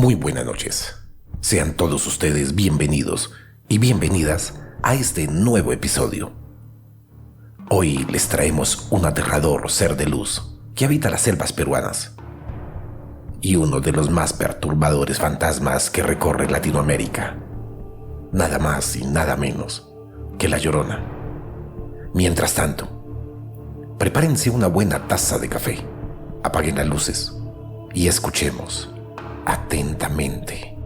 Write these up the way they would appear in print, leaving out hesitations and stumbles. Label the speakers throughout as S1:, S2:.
S1: Muy buenas noches. Sean todos ustedes bienvenidos y bienvenidas a este nuevo episodio. Hoy les traemos un aterrador ser de luz que habita las selvas peruanas y uno de los más perturbadores fantasmas que recorre Latinoamérica. Nada más y nada menos que La Llorona. Mientras tanto, prepárense una buena taza de café, apaguen las luces y escuchemos atentamente.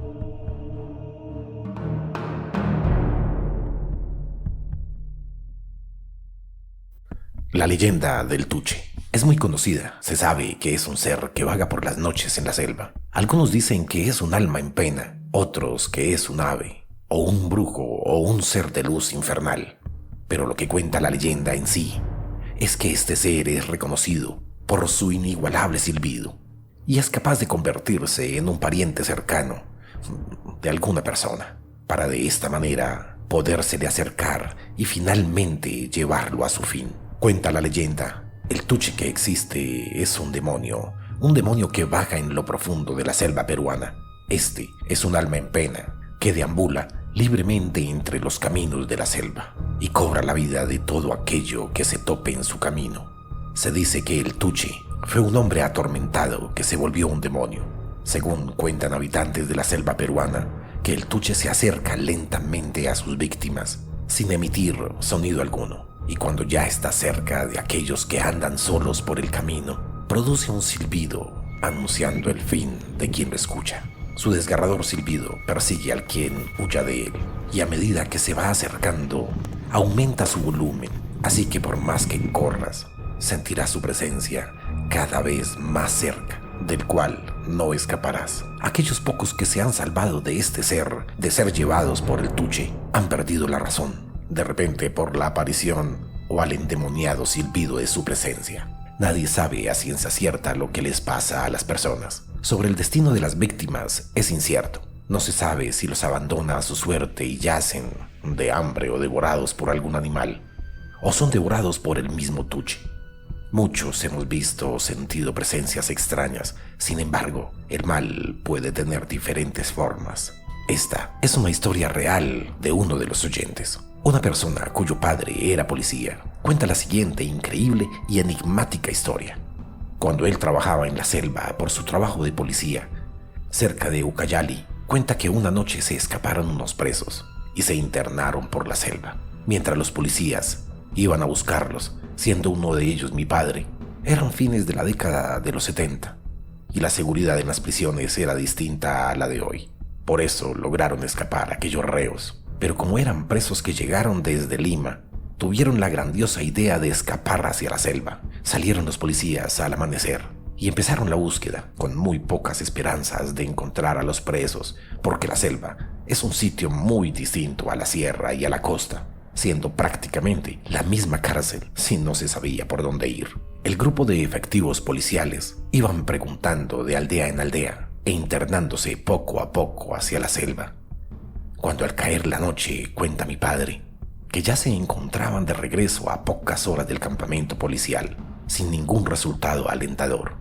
S1: La leyenda del Tuche es muy conocida. Se sabe que es un ser que vaga por las noches en la selva. Algunos dicen que es un alma en pena, otros que es un ave, o un brujo, o un ser de luz infernal. Pero lo que cuenta la leyenda en sí es que este ser es reconocido por su inigualable silbido y es capaz de convertirse en un pariente cercano de alguna persona, para de esta manera podérsele acercar y finalmente llevarlo a su fin. Cuenta la leyenda, el Tuche que existe es un demonio que vaga en lo profundo de la selva peruana. Este es un alma en pena que deambula libremente entre los caminos de la selva y cobra la vida de todo aquello que se tope en su camino. Se dice que el Tuche fue un hombre atormentado que se volvió un demonio. Según cuentan habitantes de la selva peruana, que el Tuche se acerca lentamente a sus víctimas sin emitir sonido alguno, y cuando ya está cerca de aquellos que andan solos por el camino, produce un silbido anunciando el fin de quien lo escucha. Su desgarrador silbido persigue al quien huya de él, y a medida que se va acercando, aumenta su volumen, así que por más que corras, sentirás su presencia cada vez más cerca, del cual no escaparás. Aquellos pocos que se han salvado de este ser, de ser llevados por el Tuche, han perdido la razón, de repente por la aparición o al endemoniado silbido de su presencia. Nadie sabe a ciencia cierta lo que les pasa a las personas. Sobre el destino de las víctimas es incierto. No se sabe si los abandona a su suerte y yacen de hambre o devorados por algún animal, o son devorados por el mismo Tuche. Muchos hemos visto o sentido presencias extrañas. Sin embargo, el mal puede tener diferentes formas. Esta es una historia real de uno de los oyentes. Una persona cuyo padre era policía cuenta la siguiente increíble y enigmática historia. Cuando él trabajaba en la selva por su trabajo de policía, cerca de Ucayali, cuenta que una noche se escaparon unos presos y se internaron por la selva. Mientras los policías iban a buscarlos, siendo uno de ellos mi padre, eran fines de la década de los 70 y la seguridad en las prisiones era distinta a la de hoy. Por eso lograron escapar aquellos reos. Pero como eran presos que llegaron desde Lima, tuvieron la grandiosa idea de escapar hacia la selva. Salieron los policías al amanecer y empezaron la búsqueda, con muy pocas esperanzas de encontrar a los presos, porque la selva es un sitio muy distinto a la sierra y a la costa, siendo prácticamente la misma cárcel si no se sabía por dónde ir. El grupo de efectivos policiales iban preguntando de aldea en aldea e internándose poco a poco hacia la selva. Cuando al caer la noche, cuenta mi padre, que ya se encontraban de regreso a pocas horas del campamento policial, sin ningún resultado alentador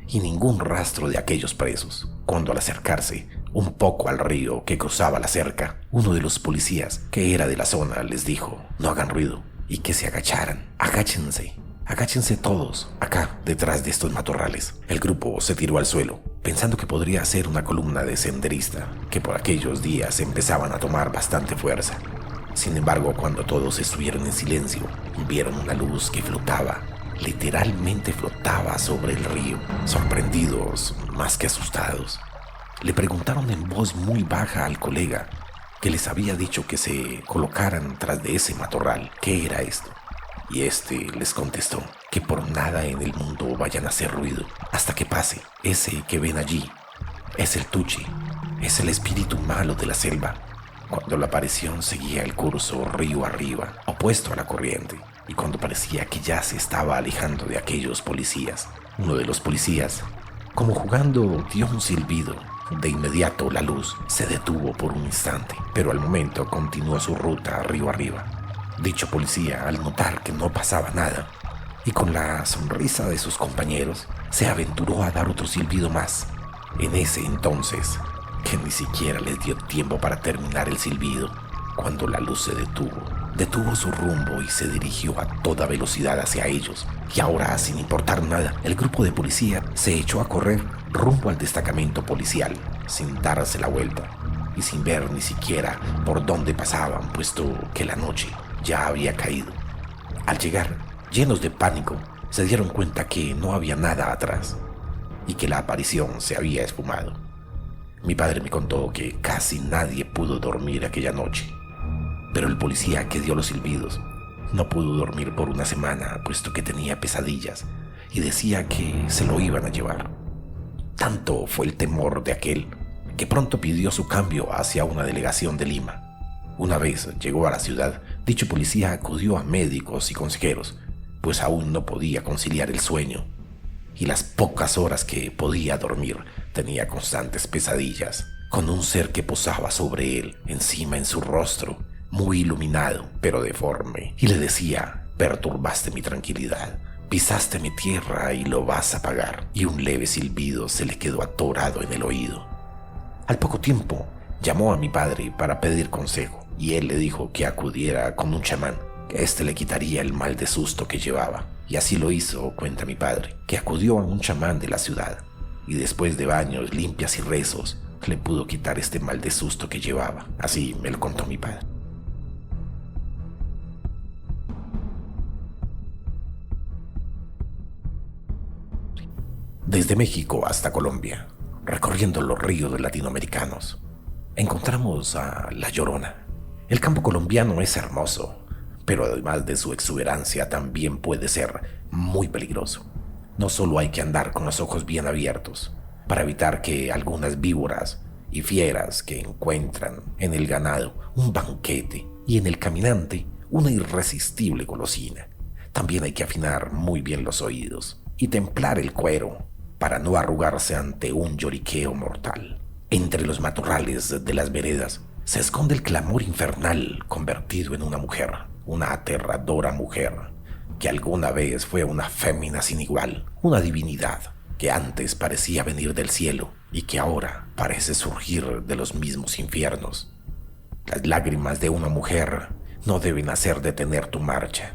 S1: y ningún rastro de aquellos presos. Cuando al acercarse un poco al río que cruzaba la cerca, uno de los policías, que era de la zona, les dijo: no hagan ruido y que se agacharan. Agáchense todos, acá, detrás de estos matorrales. El grupo se tiró al suelo, pensando que podría ser una columna de senderista, que por aquellos días empezaban a tomar bastante fuerza. Sin embargo, cuando todos estuvieron en silencio, vieron una luz que flotaba, literalmente flotaba sobre el río. Sorprendidos, más que asustados, le preguntaron en voz muy baja al colega, que les había dicho que se colocaran tras de ese matorral, ¿qué era esto? Y este les contestó que por nada en el mundo vayan a hacer ruido hasta que pase. Ese que ven allí es el Tuche, es el espíritu malo de la selva. Cuando la aparición seguía el curso río arriba, opuesto a la corriente, y cuando parecía que ya se estaba alejando de aquellos policías, uno de los policías, como jugando, dio un silbido. De inmediato la luz se detuvo por un instante, pero al momento continuó su ruta río arriba. Dicho policía, al notar que no pasaba nada, y con la sonrisa de sus compañeros, se aventuró a dar otro silbido más. En ese entonces, que ni siquiera les dio tiempo para terminar el silbido, cuando la luz se detuvo su rumbo y se dirigió a toda velocidad hacia ellos. Y ahora, sin importar nada, el grupo de policía se echó a correr rumbo al destacamento policial, sin darse la vuelta y sin ver ni siquiera por dónde pasaban, puesto que la noche ya había caído. Al llegar, llenos de pánico, se dieron cuenta que no había nada atrás y que la aparición se había esfumado. Mi padre me contó que casi nadie pudo dormir aquella noche, pero el policía que dio los silbidos no pudo dormir por una semana, puesto que tenía pesadillas y decía que se lo iban a llevar. Tanto fue el temor de aquel que pronto pidió su cambio hacia una delegación de Lima. Una vez llegó a la ciudad, dicho policía acudió a médicos y consejeros, pues aún no podía conciliar el sueño, y las pocas horas que podía dormir tenía constantes pesadillas, con un ser que posaba sobre él, encima en su rostro, muy iluminado, pero deforme, y le decía: perturbaste mi tranquilidad, pisaste mi tierra y lo vas a pagar. Y un leve silbido se le quedó atorado en el oído. Al poco tiempo, llamó a mi padre para pedir consejo, y él le dijo que acudiera con un chamán, que éste le quitaría el mal de susto que llevaba. Y así lo hizo, cuenta mi padre, que acudió a un chamán de la ciudad, y después de baños, limpias y rezos, le pudo quitar este mal de susto que llevaba. Así me lo contó mi padre. Desde México hasta Colombia, recorriendo los ríos latinoamericanos, encontramos a La Llorona. El campo colombiano es hermoso, pero además de su exuberancia también puede ser muy peligroso. No solo hay que andar con los ojos bien abiertos para evitar que algunas víboras y fieras que encuentran en el ganado un banquete y en el caminante una irresistible golosina. También hay que afinar muy bien los oídos y templar el cuero para no arrugarse ante un lloriqueo mortal. Entre los matorrales de las veredas se esconde el clamor infernal convertido en una mujer, una aterradora mujer, que alguna vez fue una fémina sin igual, una divinidad que antes parecía venir del cielo y que ahora parece surgir de los mismos infiernos. Las lágrimas de una mujer no deben hacer detener tu marcha,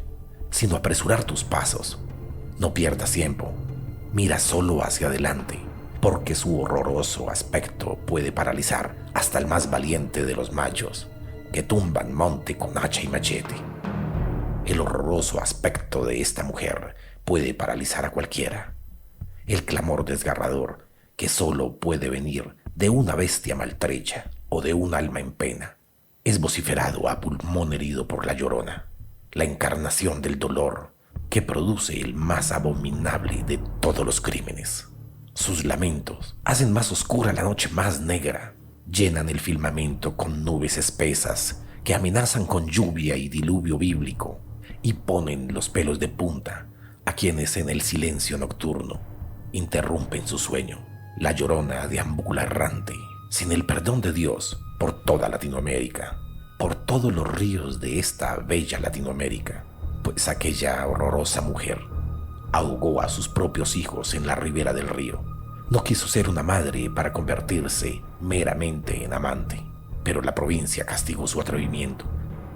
S1: sino apresurar tus pasos. No pierdas tiempo, mira solo hacia adelante, porque su horroroso aspecto puede paralizar hasta el más valiente de los machos, que tumban monte con hacha y machete. El horroroso aspecto de esta mujer puede paralizar a cualquiera. El clamor desgarrador que solo puede venir de una bestia maltrecha o de un alma en pena es vociferado a pulmón herido por La Llorona, la encarnación del dolor que produce el más abominable de todos los crímenes. Sus lamentos hacen más oscura la noche más negra, llenan el firmamento con nubes espesas que amenazan con lluvia y diluvio bíblico y ponen los pelos de punta a quienes en el silencio nocturno interrumpen su sueño. La Llorona deambula errante, sin el perdón de Dios, por toda Latinoamérica, por todos los ríos de esta bella Latinoamérica, pues aquella horrorosa mujer ahogó a sus propios hijos en la ribera del río. No quiso ser una madre para convertirse meramente en amante, pero la provincia castigó su atrevimiento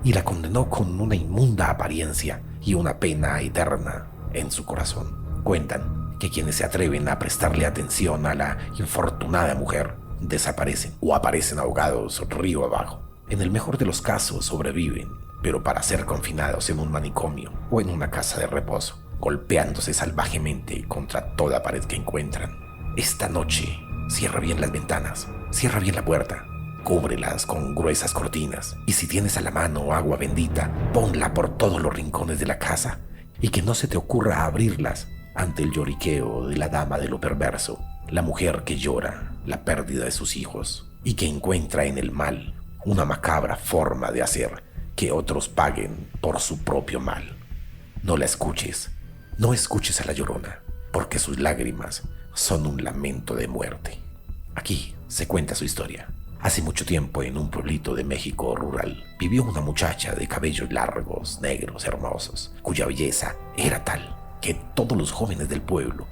S1: y la condenó con una inmunda apariencia y una pena eterna en su corazón. Cuentan que quienes se atreven a prestarle atención a la infortunada mujer desaparecen o aparecen ahogados río abajo. En el mejor de los casos sobreviven, pero para ser confinados en un manicomio o en una casa de reposo, golpeándose salvajemente contra toda pared que encuentran. Esta noche, cierra bien las ventanas, cierra bien la puerta, cúbrelas con gruesas cortinas y si tienes a la mano agua bendita, ponla por todos los rincones de la casa y que no se te ocurra abrirlas ante el lloriqueo de la dama de lo perverso, la mujer que llora la pérdida de sus hijos y que encuentra en el mal una macabra forma de hacer que otros paguen por su propio mal. No la escuches, no escuches a La Llorona, porque sus lágrimas son un lamento de muerte. Aquí se cuenta su historia. Hace mucho tiempo, en un pueblito de México rural, vivió una muchacha de cabellos largos, negros, hermosos, cuya belleza era tal que todos los jóvenes del pueblo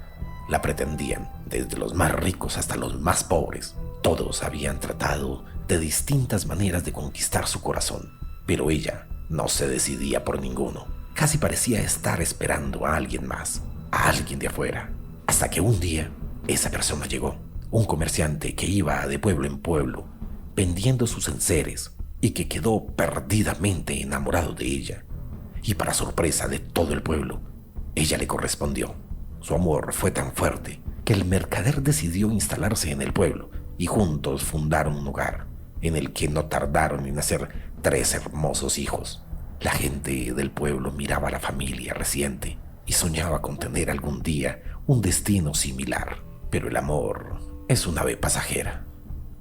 S1: La pretendían, desde los más ricos hasta los más pobres. Todos habían tratado de distintas maneras de conquistar su corazón, pero ella no se decidía por ninguno. Casi parecía estar esperando a alguien más, a alguien de afuera. Hasta que un día, esa persona llegó. Un comerciante que iba de pueblo en pueblo, vendiendo sus enseres, y que quedó perdidamente enamorado de ella. Y para sorpresa de todo el pueblo, ella le correspondió. Su amor fue tan fuerte que el mercader decidió instalarse en el pueblo y juntos fundaron un hogar en el que no tardaron en nacer 3 hermosos hijos. La gente del pueblo miraba a la familia reciente y soñaba con tener algún día un destino similar. Pero el amor es una ave pasajera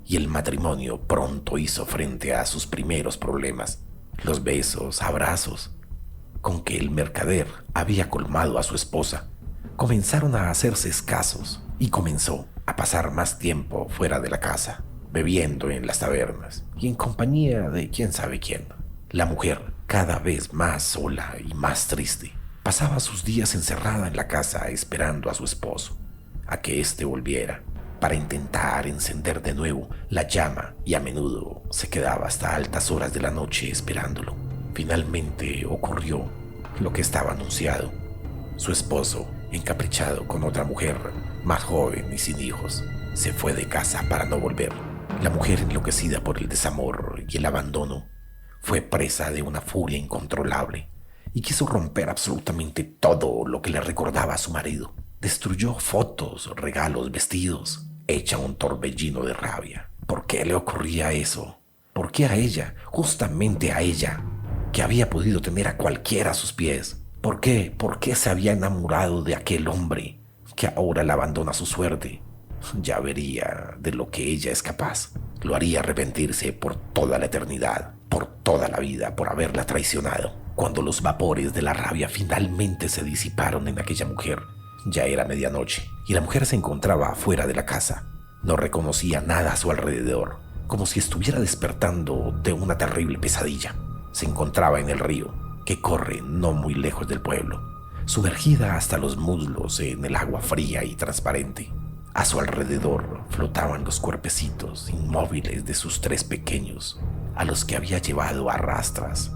S1: y el matrimonio pronto hizo frente a sus primeros problemas. Los besos, abrazos, con que el mercader había colmado a su esposa, comenzaron a hacerse escasos y comenzó a pasar más tiempo fuera de la casa, bebiendo en las tabernas y en compañía de quién sabe quién. La mujer, cada vez más sola y más triste, pasaba sus días encerrada en la casa esperando a su esposo, a que éste volviera, para intentar encender de nuevo la llama, y a menudo se quedaba hasta altas horas de la noche esperándolo. Finalmente ocurrió lo que estaba anunciado. Su esposo, encaprichado con otra mujer, más joven y sin hijos, se fue de casa para no volver. La mujer, enloquecida por el desamor y el abandono, fue presa de una furia incontrolable y quiso romper absolutamente todo lo que le recordaba a su marido. Destruyó fotos, regalos, vestidos, hecha un torbellino de rabia. ¿Por qué le ocurría eso? ¿Por qué a ella, justamente a ella, que había podido tener a cualquiera a sus pies? ¿Por qué? ¿Por qué se había enamorado de aquel hombre que ahora la abandona a su suerte? Ya vería de lo que ella es capaz. Lo haría arrepentirse por toda la eternidad, por toda la vida, por haberla traicionado. Cuando los vapores de la rabia finalmente se disiparon en aquella mujer, ya era medianoche y la mujer se encontraba fuera de la casa. No reconocía nada a su alrededor, como si estuviera despertando de una terrible pesadilla. Se encontraba en el río, que corre no muy lejos del pueblo, sumergida hasta los muslos en el agua fría y transparente. A su alrededor flotaban los cuerpecitos inmóviles de sus 3 pequeños, a los que había llevado a rastras,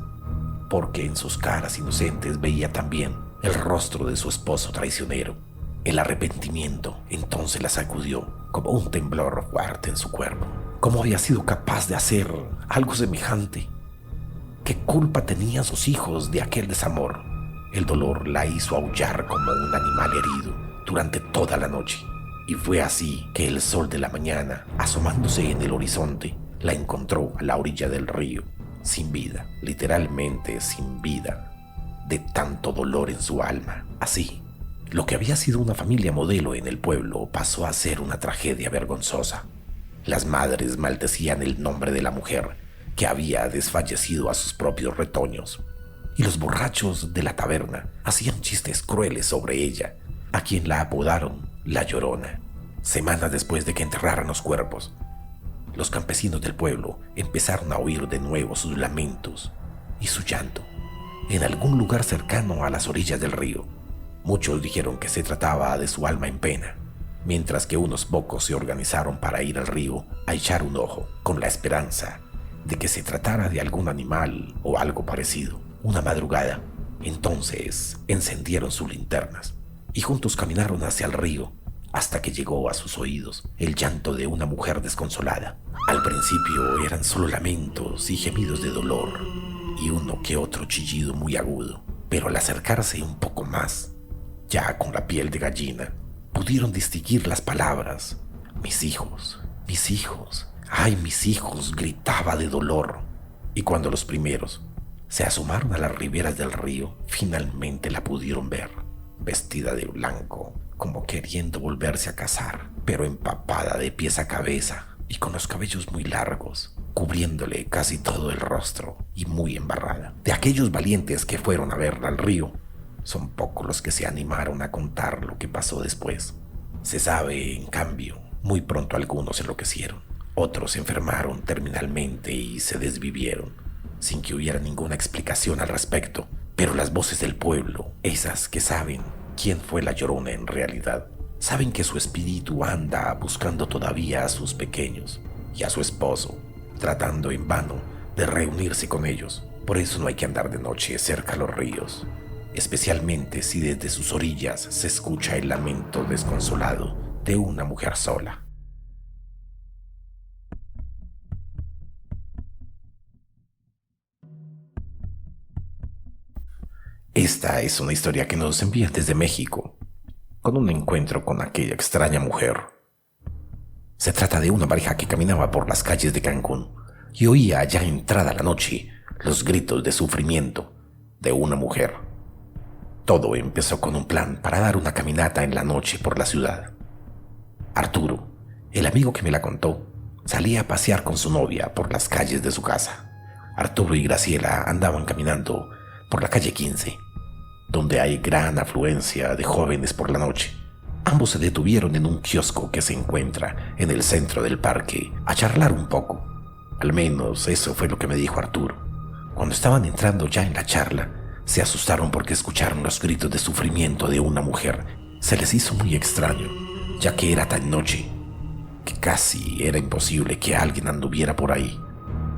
S1: porque en sus caras inocentes veía también el rostro de su esposo traicionero. El arrepentimiento entonces la sacudió como un temblor fuerte en su cuerpo. ¿Cómo había sido capaz de hacer algo semejante? ¿Qué culpa tenían sus hijos de aquel desamor? El dolor la hizo aullar como un animal herido durante toda la noche. Y fue así que el sol de la mañana, asomándose en el horizonte, la encontró a la orilla del río, sin vida, literalmente sin vida, de tanto dolor en su alma. Así, lo que había sido una familia modelo en el pueblo pasó a ser una tragedia vergonzosa. Las madres maldecían el nombre de la mujer que había desfallecido a sus propios retoños, y los borrachos de la taberna hacían chistes crueles sobre ella, a quien la apodaron La Llorona. Semanas después de que enterraran los cuerpos, los campesinos del pueblo empezaron a oír de nuevo sus lamentos y su llanto en algún lugar cercano a las orillas del río. Muchos dijeron que se trataba de su alma en pena, mientras que unos pocos se organizaron para ir al río a echar un ojo, con la esperanza de que se tratara de algún animal o algo parecido. Una madrugada, entonces encendieron sus linternas y juntos caminaron hacia el río hasta que llegó a sus oídos el llanto de una mujer desconsolada. Al principio eran solo lamentos y gemidos de dolor y uno que otro chillido muy agudo, pero al acercarse un poco más, ya con la piel de gallina, pudieron distinguir las palabras: mis hijos, ay, mis hijos, gritaba de dolor. Y cuando los primeros se asomaron a las riberas del río, finalmente la pudieron ver, vestida de blanco, como queriendo volverse a casar, pero empapada de pies a cabeza y con los cabellos muy largos, cubriéndole casi todo el rostro y muy embarrada. De aquellos valientes que fueron a verla al río, son pocos los que se animaron a contar lo que pasó después. Se sabe, en cambio, muy pronto algunos enloquecieron, otros se enfermaron terminalmente y se desvivieron, sin que hubiera ninguna explicación al respecto. Pero las voces del pueblo, esas que saben quién fue la Llorona en realidad, Saben que su espíritu anda buscando todavía a sus pequeños y a su esposo, tratando en vano de reunirse con ellos. Por eso no hay que andar de noche cerca a los ríos, especialmente si desde sus orillas se escucha el lamento desconsolado de una mujer sola. Esta es una historia que nos envían desde México, con un encuentro con aquella extraña mujer. Se trata de una pareja que caminaba por las calles de Cancún y oía ya entrada la noche los gritos de sufrimiento de una mujer. Todo empezó con un plan para dar una caminata en la noche por la ciudad. Arturo, el amigo que me la contó, salía a pasear con su novia por las calles de su casa. Arturo y Graciela andaban caminando por la calle 15, donde hay gran afluencia de jóvenes por la noche. Ambos se detuvieron en un kiosco que se encuentra en el centro del parque a charlar un poco. Al menos eso fue lo que me dijo Arturo. Cuando estaban entrando ya en la charla, se asustaron porque escucharon los gritos de sufrimiento de una mujer. Se les hizo muy extraño, ya que era tan noche que casi era imposible que alguien anduviera por ahí.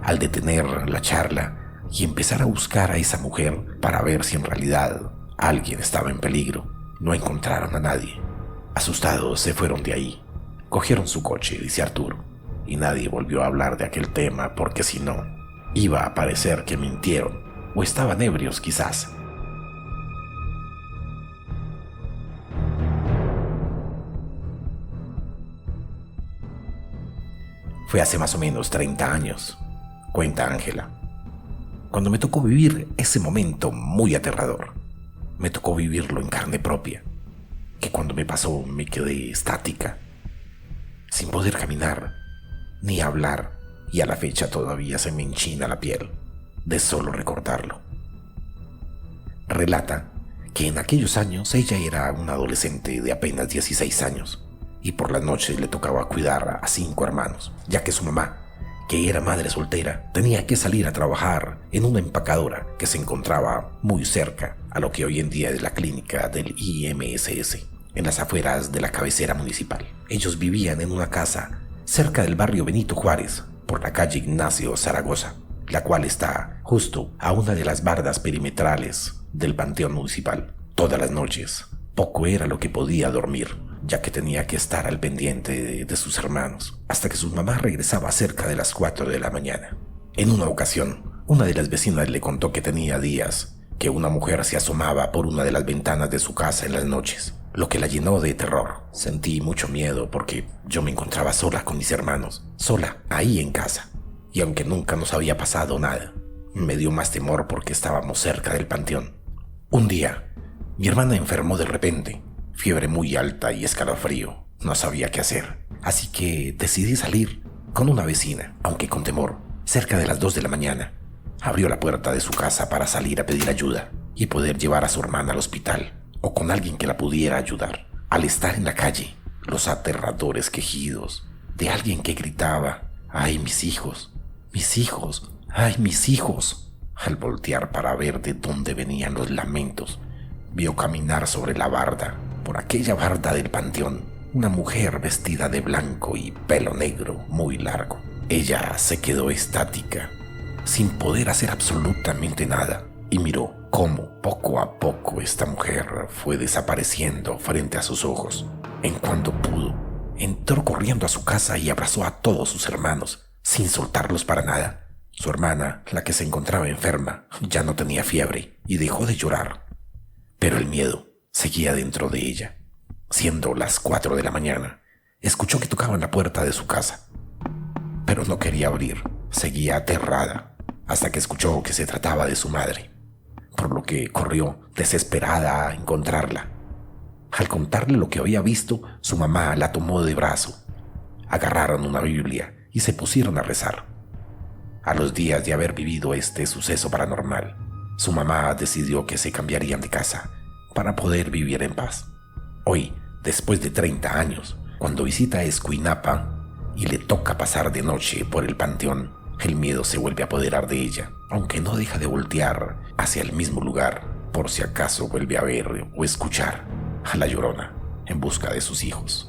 S1: Al detener la charla y empezar a buscar a esa mujer para ver si en realidad alguien estaba en peligro, no encontraron a nadie. Asustados se fueron de ahí. Cogieron su coche, dice Arturo, y nadie volvió a hablar de aquel tema porque si no, iba a parecer que mintieron o estaban ebrios quizás. Fue hace más o menos 30 años, cuenta Ángela, cuando me tocó vivir ese momento muy aterrador. Me tocó vivirlo en carne propia, que cuando me pasó me quedé estática, sin poder caminar ni hablar, y a la fecha todavía se me enchina la piel de solo recordarlo. Relata que en aquellos años ella era una adolescente de apenas 16 años y por las noches le tocaba cuidar a 5 hermanos, ya que su mamá, que era madre soltera, tenía que salir a trabajar en una empacadora que se encontraba muy cerca a lo que hoy en día es la clínica del IMSS, en las afueras de la cabecera municipal. Ellos vivían en una casa cerca del barrio Benito Juárez, por la calle Ignacio Zaragoza, la cual está justo a una de las bardas perimetrales del panteón municipal. Todas las noches, poco era lo que podía dormir, ya que tenía que estar al pendiente de sus hermanos, hasta que su mamá regresaba cerca de las 4 de la mañana. En una ocasión, una de las vecinas le contó que tenía días que una mujer se asomaba por una de las ventanas de su casa en las noches, lo que la llenó de terror. Sentí mucho miedo porque yo me encontraba sola con mis hermanos, sola ahí en casa, y aunque nunca nos había pasado nada, me dio más temor porque estábamos cerca del panteón. Un día, mi hermana enfermó de repente, fiebre muy alta y escalofrío. No sabía qué hacer, así que decidí salir con una vecina, aunque con temor. Cerca de las 2 de la mañana, abrió la puerta de su casa para salir a pedir ayuda y poder llevar a su hermana al hospital o con alguien que la pudiera ayudar. Al estar en la calle, los aterradores quejidos de alguien que gritaba: ¡ay, mis hijos! ¡Mis hijos! ¡Ay, mis hijos! Al voltear para ver de dónde venían los lamentos, vio caminar sobre la barda, por aquella barda del panteón, una mujer vestida de blanco y pelo negro muy largo. Ella se quedó estática, sin poder hacer absolutamente nada, y miró cómo poco a poco esta mujer fue desapareciendo frente a sus ojos. En cuanto pudo, entró corriendo a su casa y abrazó a todos sus hermanos, sin soltarlos para nada. Su hermana, la que se encontraba enferma, ya no tenía fiebre y dejó de llorar, pero el miedo seguía dentro de ella. Siendo las 4 de la mañana, escuchó que tocaban la puerta de su casa, pero no quería abrir. Seguía aterrada hasta que escuchó que se trataba de su madre, por lo que corrió desesperada a encontrarla. Al contarle lo que había visto, su mamá la tomó de brazo. Agarraron una Biblia y se pusieron a rezar. A los días de haber vivido este suceso paranormal, su mamá decidió que se cambiarían de casa para poder vivir en paz. Hoy, después de 30 años, cuando visita Escuinapa y le toca pasar de noche por el panteón, el miedo se vuelve a apoderar de ella, aunque no deja de voltear hacia el mismo lugar por si acaso vuelve a ver o escuchar a la Llorona. en busca de sus hijos.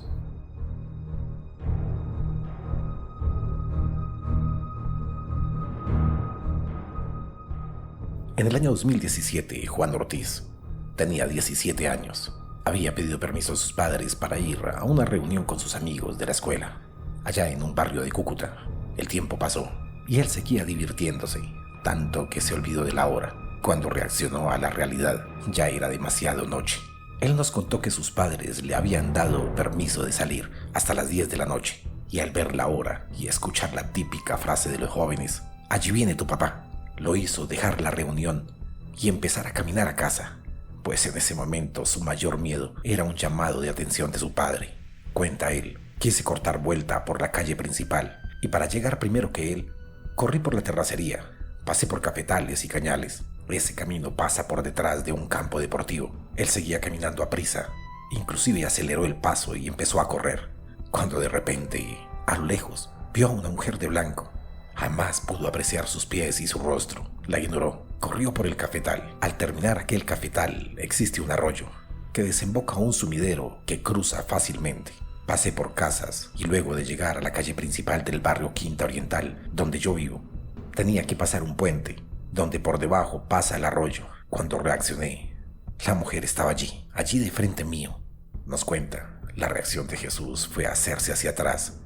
S1: En el año 2017, Juan Ortiz tenía 17 años. Había pedido permiso a sus padres para ir a una reunión con sus amigos de la escuela, allá en un barrio de Cúcuta. El tiempo pasó y él seguía divirtiéndose, tanto que se olvidó de la hora. Cuando reaccionó a la realidad, ya era demasiado noche. Él nos contó que sus padres le habían dado permiso de salir hasta las 10 de la noche, y al ver la hora y escuchar la típica frase de los jóvenes, «Allí viene tu papá», lo hizo dejar la reunión y empezar a caminar a casa, pues en ese momento su mayor miedo era un llamado de atención de su padre. Cuenta él: «Quise cortar vuelta por la calle principal y para llegar primero que él, corrí por la terracería, pasé por cafetales y cañales. Ese camino pasa por detrás de un campo deportivo». Él seguía caminando a prisa, inclusive aceleró el paso y empezó a correr, cuando de repente, a lo lejos, vio a una mujer de blanco. Jamás pudo apreciar sus pies y su rostro. La ignoró. Corrió por el cafetal. Al terminar aquel cafetal existe un arroyo que desemboca a un sumidero que cruza fácilmente. Pasé por casas y luego de llegar a la calle principal del barrio Quinta Oriental, donde yo vivo, tenía que pasar un puente, donde por debajo pasa el arroyo. Cuando reaccioné, la mujer estaba allí de frente mío. Nos cuenta, la reacción de Jesús fue hacerse hacia atrás,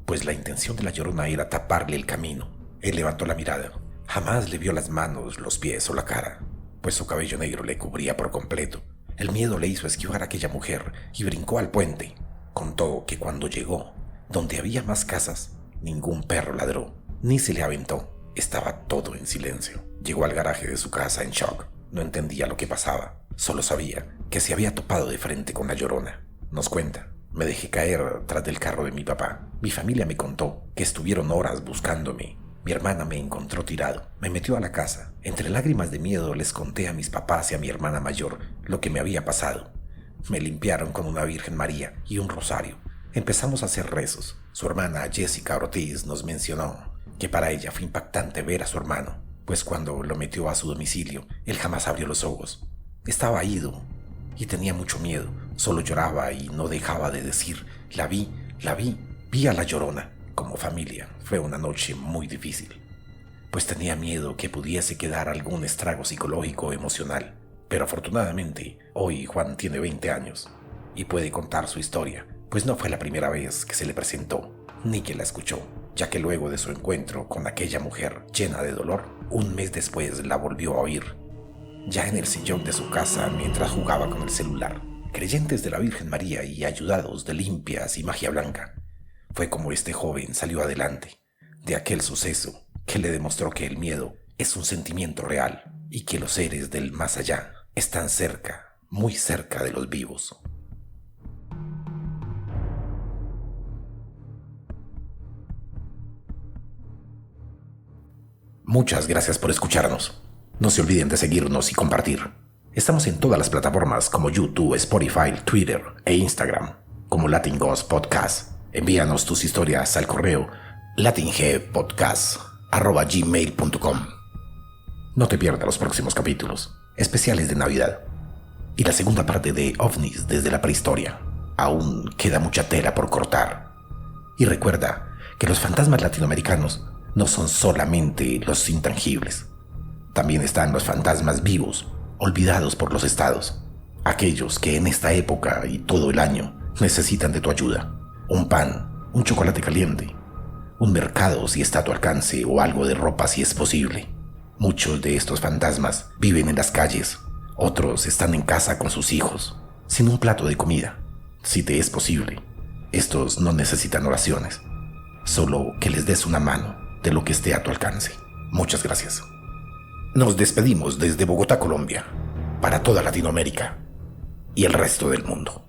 S1: pues la intención de la Llorona era taparle el camino. Él levantó la mirada. Jamás le vio las manos, los pies o la cara, pues su cabello negro le cubría por completo. El miedo le hizo esquivar a aquella mujer y brincó al puente. Contó que cuando llegó, donde había más casas, ningún perro ladró, ni se le aventó. Estaba todo en silencio. Llegó al garaje de su casa en shock. No entendía lo que pasaba. Solo sabía que se había topado de frente con la Llorona. Nos cuenta: «Me dejé caer tras del carro de mi papá. Mi familia me contó que estuvieron horas buscándome. Mi hermana me encontró tirado. Me metió a la casa. Entre lágrimas de miedo les conté a mis papás y a mi hermana mayor lo que me había pasado. Me limpiaron con una Virgen María y un rosario. Empezamos a hacer rezos. Su hermana Jessica Ortiz nos mencionó que para ella fue impactante ver a su hermano, pues cuando lo metió a su domicilio, él jamás abrió los ojos. Estaba ido y tenía mucho miedo. Solo lloraba y no dejaba de decir: la vi a la Llorona». Como familia fue una noche muy difícil, pues tenía miedo que pudiese quedar algún estrago psicológico o emocional. Pero afortunadamente hoy Juan tiene 20 años y puede contar su historia, pues no fue la primera vez que se le presentó ni que la escuchó, ya que luego de su encuentro con aquella mujer llena de dolor, un mes después la volvió a oír, ya en el sillón de su casa mientras jugaba con el celular. Creyentes de la Virgen María y ayudados de limpias y magia blanca, fue como este joven salió adelante de aquel suceso que le demostró que el miedo es un sentimiento real y que los seres del más allá están cerca, muy cerca de los vivos. Muchas gracias por escucharnos. No se olviden de seguirnos y compartir. Estamos en todas las plataformas como YouTube, Spotify, Twitter e Instagram como Latin Ghost Podcast. Envíanos tus historias al correo latingpodcast@gmail.com. No te pierdas los próximos capítulos especiales de Navidad y la segunda parte de OVNIs desde la prehistoria. Aún queda mucha tela por cortar. Y recuerda que los fantasmas latinoamericanos no son solamente los intangibles. También están los fantasmas vivos, olvidados por los estados. Aquellos que en esta época y todo el año necesitan de tu ayuda. Un pan, un chocolate caliente, un mercado si está a tu alcance o algo de ropa si es posible. Muchos de estos fantasmas viven en las calles, otros están en casa con sus hijos, sin un plato de comida. Si te es posible, estos no necesitan oraciones, solo que les des una mano de lo que esté a tu alcance. Muchas gracias. Nos despedimos desde Bogotá, Colombia, para toda Latinoamérica y el resto del mundo.